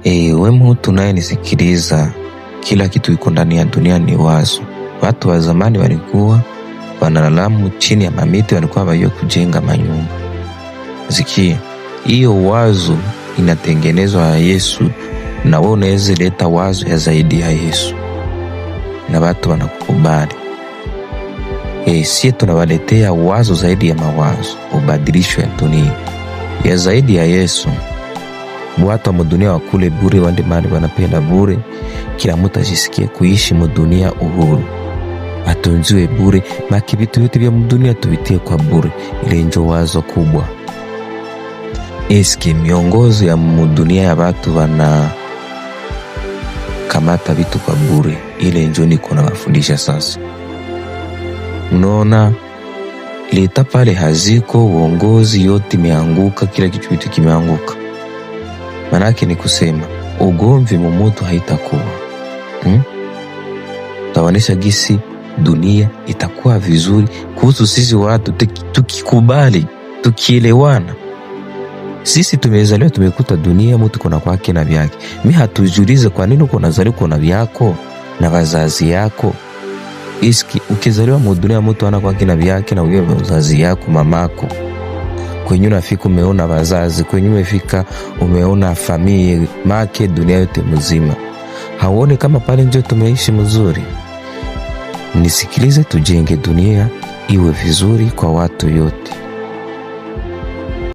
We mtu naye nisikiliza, kila kitu iko ndani ya dunia ni wazo. Watu wa zamani walikuwa wanalalamu chini ya mamiti, walikuwa wayo kujenga manyumba. Zikia, hiyo wazo inatengenezwa ya Yesu, na wewe unaweza leta wazo ya zaidi ya Yesu na watu wanakukubali. Sisi tunawaletea wazo zaidi ya mawazo, ubadilisho ya dunia ya zaidi ya Yesu. Watu wa dunia wakule bure, wande mali wanapenda bure, kila mtu ajisikie kuishi dunia uhuru, atunziwe bure, maki vitu vyote vya dunia tuvitie kwa bure. Ile ndio wazo kubwa. Eski miongozo ya dunia ya watu wana kamata vitu kwa bure. Ile ndio niko nawafundisha sasa. Unaona, leta pale haziko, uongozi yote imeanguka, kila kitu kimeanguka. Manake ni kusema ugomvi mmoto haitakuwa. Tawanisha gisi dunia itakuwa vizuri kuhusu sisi watu tukikubali, tukielewana. Sisi tumezaliwa tumekuta dunia mtu kuna kwake na vyake. Mimi hatujiulize kwa nini uko nazaliwa kuna vyako na wazazi yako. Iski ukizaliwa dunia mtu ana kwake na vyake na wewe wazazi yako, mamako. Kwenye unafika umeona wazazi, kwenye umefika umeona familia make, dunia yote mzima. Hauone kama pale ndio tumeishi mzuri? Nisikilize, tujenge dunia iwe vizuri kwa watu yote.